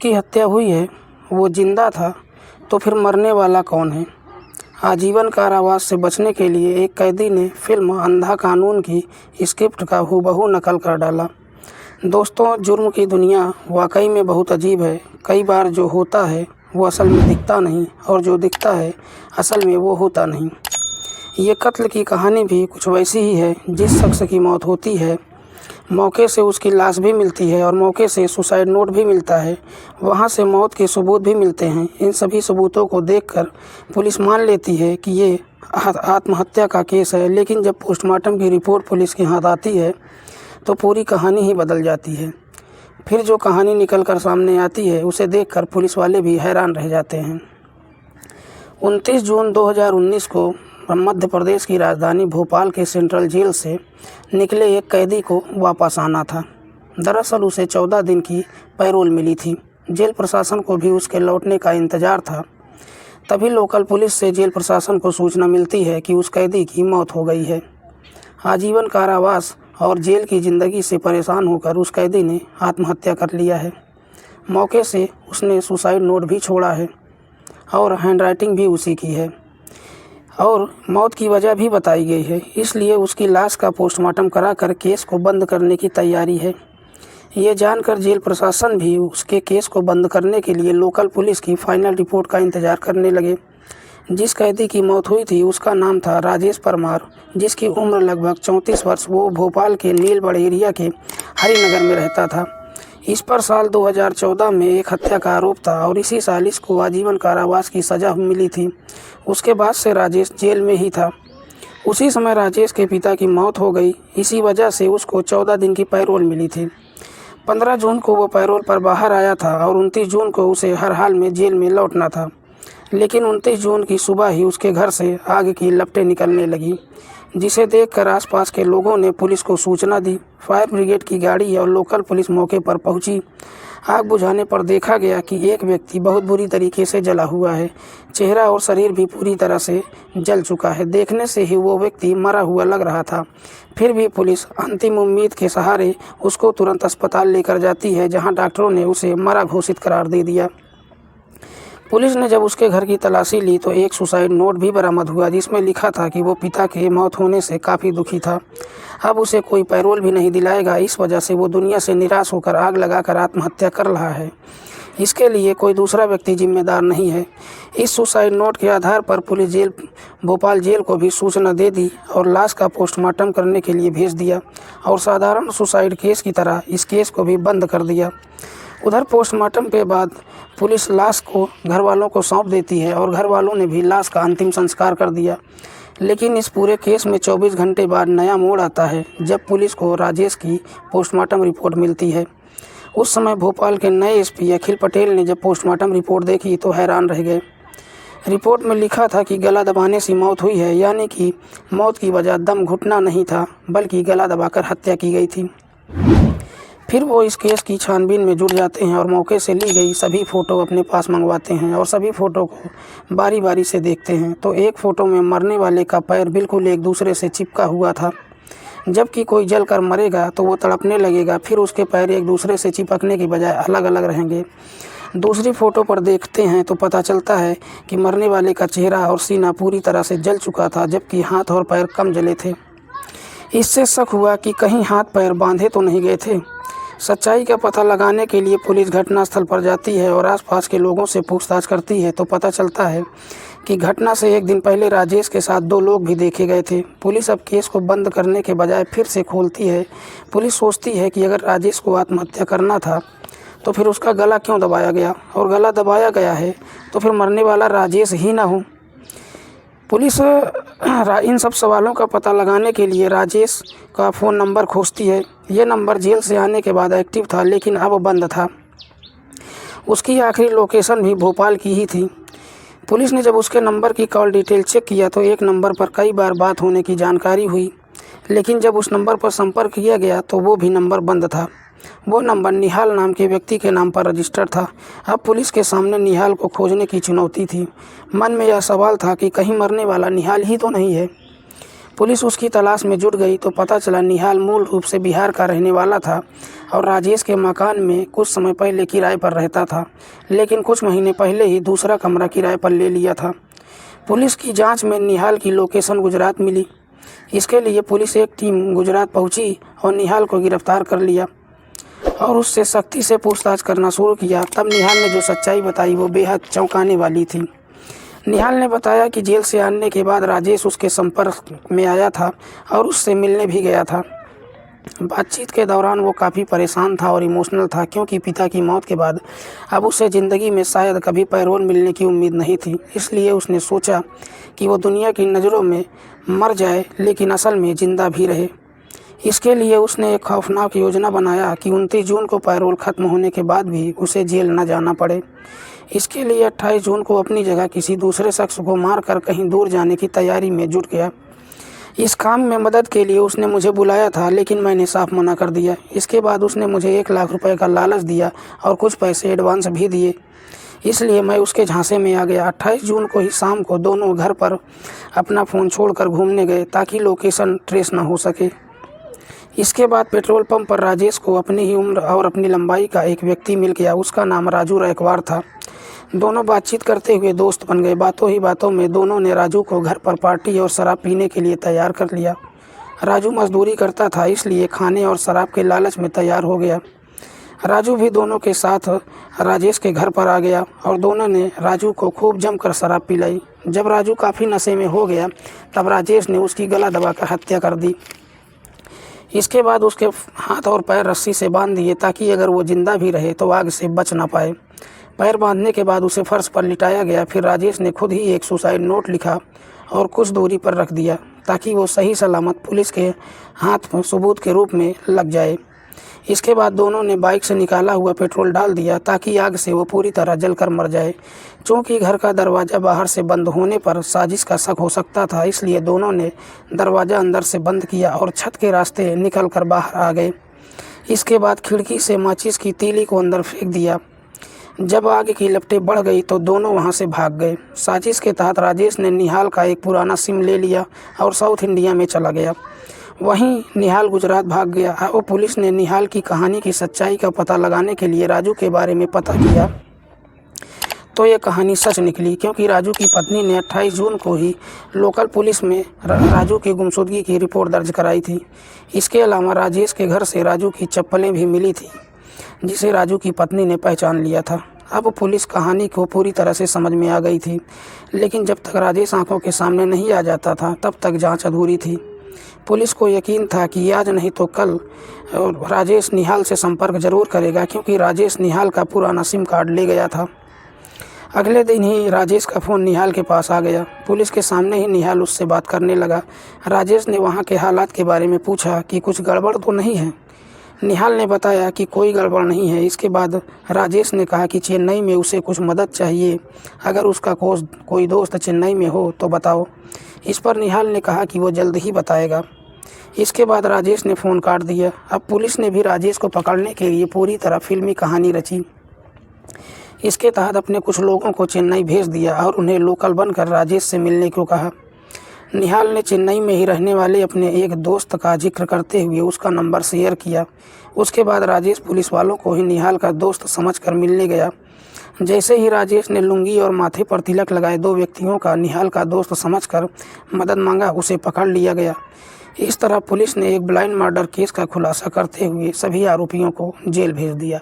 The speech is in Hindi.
की हत्या हुई है वो जिंदा था तो फिर मरने वाला कौन है। आजीवन कारावास से बचने के लिए एक कैदी ने फिल्म अंधा कानून की स्क्रिप्ट का हूबहू नकल कर डाला। दोस्तों, जुर्म की दुनिया वाकई में बहुत अजीब है। कई बार जो होता है वो असल में दिखता नहीं और जो दिखता है असल में वो होता नहीं। ये कत्ल की कहानी भी कुछ वैसी ही है। जिस शख्स की मौत होती है मौके से उसकी लाश भी मिलती है और मौके से सुसाइड नोट भी मिलता है, वहाँ से मौत के सबूत भी मिलते हैं। इन सभी सबूतों को देखकर पुलिस मान लेती है कि ये आत्महत्या का केस है, लेकिन जब पोस्टमार्टम की रिपोर्ट पुलिस के हाथ आती है तो पूरी कहानी ही बदल जाती है। फिर जो कहानी निकल कर सामने आती है उसे देखकर पुलिस वाले भी हैरान रह जाते हैं। 29 जून 2019 को मध्य प्रदेश की राजधानी भोपाल के सेंट्रल जेल से निकले एक कैदी को वापस आना था। दरअसल उसे 14 दिन की पैरोल मिली थी। जेल प्रशासन को भी उसके लौटने का इंतज़ार था। तभी लोकल पुलिस से जेल प्रशासन को सूचना मिलती है कि उस कैदी की मौत हो गई है। आजीवन कारावास और जेल की ज़िंदगी से परेशान होकर उस कैदी ने आत्महत्या कर लिया है। मौके से उसने सुसाइड नोट भी छोड़ा है और हैंडराइटिंग भी उसी की है और मौत की वजह भी बताई गई है। इसलिए उसकी लाश का पोस्टमार्टम कराकर केस को बंद करने की तैयारी है। ये जानकर जेल प्रशासन भी उसके केस को बंद करने के लिए लोकल पुलिस की फाइनल रिपोर्ट का इंतज़ार करने लगे। जिस कैदी की मौत हुई थी उसका नाम था राजेश परमार, जिसकी उम्र लगभग 34 वर्ष। वो भोपाल के नीलबढ़ एरिया के हरिनगर में रहता था। इस पर साल 2014 में एक हत्या का आरोप था और इसी साल इसको आजीवन कारावास की सज़ा मिली थी। उसके बाद से राजेश जेल में ही था। उसी समय राजेश के पिता की मौत हो गई। इसी वजह से उसको 14 दिन की पैरोल मिली थी। 15 जून को वो पैरोल पर बाहर आया था और 29 जून को उसे हर हाल में जेल में लौटना था। लेकिन 29 जून की सुबह ही उसके घर से आग की लपटें निकलने लगी, जिसे देखकर आसपास के लोगों ने पुलिस को सूचना दी। फायर ब्रिगेड की गाड़ी और लोकल पुलिस मौके पर पहुंची। आग बुझाने पर देखा गया कि एक व्यक्ति बहुत बुरी तरीके से जला हुआ है। चेहरा और शरीर भी पूरी तरह से जल चुका है। देखने से ही वो व्यक्ति मरा हुआ लग रहा था। फिर भी पुलिस अंतिम उम्मीद के सहारे उसको तुरंत अस्पताल लेकर जाती है, जहां डॉक्टरों ने उसे मरा घोषित करार दे दिया। पुलिस ने जब उसके घर की तलाशी ली तो एक सुसाइड नोट भी बरामद हुआ, जिसमें लिखा था कि वो पिता के मौत होने से काफ़ी दुखी था। अब उसे कोई पैरोल भी नहीं दिलाएगा। इस वजह से वो दुनिया से निराश होकर आग लगाकर आत्महत्या कर रहा है। इसके लिए कोई दूसरा व्यक्ति जिम्मेदार नहीं है। इस सुसाइड नोट के आधार पर पुलिस भोपाल जेल को भी सूचना दे दी और लाश का पोस्टमार्टम करने के लिए भेज दिया और साधारण सुसाइड केस की तरह इस केस को भी बंद कर दिया। उधर पोस्टमार्टम के बाद पुलिस लाश को घर वालों को सौंप देती है और घर वालों ने भी लाश का अंतिम संस्कार कर दिया। लेकिन इस पूरे केस में 24 घंटे बाद नया मोड़ आता है, जब पुलिस को राजेश की पोस्टमार्टम रिपोर्ट मिलती है। उस समय भोपाल के नए एसपी अखिल पटेल ने जब पोस्टमार्टम रिपोर्ट देखी तो हैरान रह गए। रिपोर्ट में लिखा था कि गला दबाने से मौत हुई है, यानी कि मौत की वजह दम घुटना नहीं था बल्कि गला दबाकर हत्या की गई थी। फिर वो इस केस की छानबीन में जुट जाते हैं और मौके से ली गई सभी फ़ोटो अपने पास मंगवाते हैं और सभी फ़ोटो को बारी बारी से देखते हैं। तो एक फ़ोटो में मरने वाले का पैर बिल्कुल एक दूसरे से चिपका हुआ था, जबकि कोई जल कर मरेगा तो वो तड़पने लगेगा, फिर उसके पैर एक दूसरे से चिपकने की बजाय अलग अलग रहेंगे। दूसरी फ़ोटो पर देखते हैं तो पता चलता है कि मरने वाले का चेहरा और सीना पूरी तरह से जल चुका था, जबकि हाथ और पैर कम जले थे। इससे शक हुआ कि कहीं हाथ पैर बांधे तो नहीं गए थे। सच्चाई का पता लगाने के लिए पुलिस घटनास्थल पर जाती है और आसपास के लोगों से पूछताछ करती है तो पता चलता है कि घटना से एक दिन पहले राजेश के साथ 2 लोग भी देखे गए थे। पुलिस अब केस को बंद करने के बजाय फिर से खोलती है। पुलिस सोचती है कि अगर राजेश को आत्महत्या करना था तो फिर उसका गला क्यों दबाया गया, और गला दबाया गया है तो फिर मरने वाला राजेश ही ना हो। पुलिस इन सब सवालों का पता लगाने के लिए राजेश का फ़ोन नंबर खोजती है। ये नंबर जेल से आने के बाद एक्टिव था, लेकिन अब बंद था। उसकी आखिरी लोकेशन भी भोपाल की ही थी। पुलिस ने जब उसके नंबर की कॉल डिटेल चेक किया तो एक नंबर पर कई बार बात होने की जानकारी हुई, लेकिन जब उस नंबर पर संपर्क किया गया तो वो भी नंबर बंद था। वो नंबर निहाल नाम के व्यक्ति के नाम पर रजिस्टर्ड था। अब पुलिस के सामने निहाल को खोजने की चुनौती थी। मन में यह सवाल था कि कहीं मरने वाला निहाल ही तो नहीं है। पुलिस उसकी तलाश में जुट गई तो पता चला निहाल मूल रूप से बिहार का रहने वाला था और राजेश के मकान में कुछ समय पहले किराए पर रहता था, लेकिन कुछ महीने पहले ही दूसरा कमरा किराए पर ले लिया था। पुलिस की जांच में निहाल की लोकेशन गुजरात मिली। इसके लिए पुलिस एक टीम गुजरात पहुंची और निहाल को गिरफ्तार कर लिया और उससे सख्ती से पूछताछ करना शुरू किया। तब निहाल ने जो सच्चाई बताई वो बेहद चौंकाने वाली थी। निहाल ने बताया कि जेल से आने के बाद राजेश उसके संपर्क में आया था और उससे मिलने भी गया था। बातचीत के दौरान वो काफ़ी परेशान था और इमोशनल था, क्योंकि पिता की मौत के बाद अब उसे ज़िंदगी में शायद कभी पैरोल मिलने की उम्मीद नहीं थी। इसलिए उसने सोचा कि वो दुनिया की नज़रों में मर जाए लेकिन असल में ज़िंदा भी रहे। इसके लिए उसने एक खौफनाक योजना बनाया कि 29 जून को पैरोल ख़त्म होने के बाद भी उसे जेल न जाना पड़े। इसके लिए 28 जून को अपनी जगह किसी दूसरे शख्स को मारकर कहीं दूर जाने की तैयारी में जुट गया। इस काम में मदद के लिए उसने मुझे बुलाया था, लेकिन मैंने साफ मना कर दिया। इसके बाद उसने मुझे 1 लाख रुपए का लालच दिया और कुछ पैसे एडवांस भी दिए। इसलिए मैं उसके झांसे में आ गया। 28 जून को ही शाम को दोनों घर पर अपना फ़ोन छोड़कर घूमने गए ताकि लोकेशन ट्रेस न हो सके। इसके बाद पेट्रोल पंप पर राजेश को अपनी ही उम्र और अपनी लंबाई का एक व्यक्ति मिल गया। उसका नाम राजू रैकवार था। दोनों बातचीत करते हुए दोस्त बन गए। बातों ही बातों में दोनों ने राजू को घर पर पार्टी और शराब पीने के लिए तैयार कर लिया। राजू मजदूरी करता था, इसलिए खाने और शराब के लालच में तैयार हो गया। राजू भी दोनों के साथ राजेश के घर पर आ गया और दोनों ने राजू को खूब जमकर शराब पिलाई। जब राजू काफ़ी नशे में हो गया तब राजेश ने उसकी गला दबाकर हत्या कर दी। इसके बाद उसके हाथ और पैर रस्सी से बांध दिए ताकि अगर वो जिंदा भी रहे तो आग से बच ना पाए। पैर बांधने के बाद उसे फर्श पर लिटाया गया। फिर राजेश ने खुद ही एक सुसाइड नोट लिखा और कुछ दूरी पर रख दिया ताकि वो सही सलामत पुलिस के हाथ में सबूत के रूप में लग जाए। इसके बाद दोनों ने बाइक से निकाला हुआ पेट्रोल डाल दिया ताकि आग से वो पूरी तरह जलकर मर जाए। चूँकि घर का दरवाज़ा बाहर से बंद होने पर साजिश का शक हो सकता था, इसलिए दोनों ने दरवाज़ा अंदर से बंद किया और छत के रास्ते निकलकर बाहर आ गए। इसके बाद खिड़की से माचिस की तीली को अंदर फेंक दिया। जब आग की लपटें बढ़ गई तो दोनों वहां से भाग गए। साजिश के तहत राजेश ने निहाल का एक पुराना सिम ले लिया और साउथ इंडिया में चला गया। वहीं निहाल गुजरात भाग गया और पुलिस ने निहाल की कहानी की सच्चाई का पता लगाने के लिए राजू के बारे में पता किया तो ये कहानी सच निकली, क्योंकि राजू की पत्नी ने 28 जून को ही लोकल पुलिस में राजू की गुमशुदगी की रिपोर्ट दर्ज कराई थी। इसके अलावा राजेश के घर से राजू की चप्पलें भी मिली थी जिसे राजू की पत्नी ने पहचान लिया था। अब पुलिस कहानी को पूरी तरह से समझ में आ गई थी, लेकिन जब तक राजेश आंखों के सामने नहीं आ जाता था तब तक जांच अधूरी थी। पुलिस को यकीन था कि आज नहीं तो कल राजेश निहाल से संपर्क जरूर करेगा, क्योंकि राजेश निहाल का पुराना सिम कार्ड ले गया था। अगले दिन ही राजेश का फ़ोन निहाल के पास आ गया। पुलिस के सामने ही निहाल उससे बात करने लगा। राजेश ने वहाँ के हालात के बारे में पूछा कि कुछ गड़बड़ तो नहीं है। निहाल ने बताया कि कोई गड़बड़ नहीं है। इसके बाद राजेश ने कहा कि चेन्नई में उसे कुछ मदद चाहिए, अगर उसका कोई दोस्त चेन्नई में हो तो बताओ। इस पर निहाल ने कहा कि वो जल्द ही बताएगा। इसके बाद राजेश ने फ़ोन काट दिया। अब पुलिस ने भी राजेश को पकड़ने के लिए पूरी तरह फिल्मी कहानी रची। इसके तहत अपने कुछ लोगों को चेन्नई भेज दिया और उन्हें लोकल बनकर राजेश से मिलने को कहा। निहाल ने चेन्नई में ही रहने वाले अपने एक दोस्त का जिक्र करते हुए उसका नंबर शेयर किया। उसके बाद राजेश पुलिस वालों को ही निहाल का दोस्त समझकर मिलने गया। जैसे ही राजेश ने लुंगी और माथे पर तिलक लगाए 2 व्यक्तियों का निहाल का दोस्त समझकर मदद मांगा, उसे पकड़ लिया गया। इस तरह पुलिस ने एक ब्लाइंड मर्डर केस का खुलासा करते हुए सभी आरोपियों को जेल भेज दिया।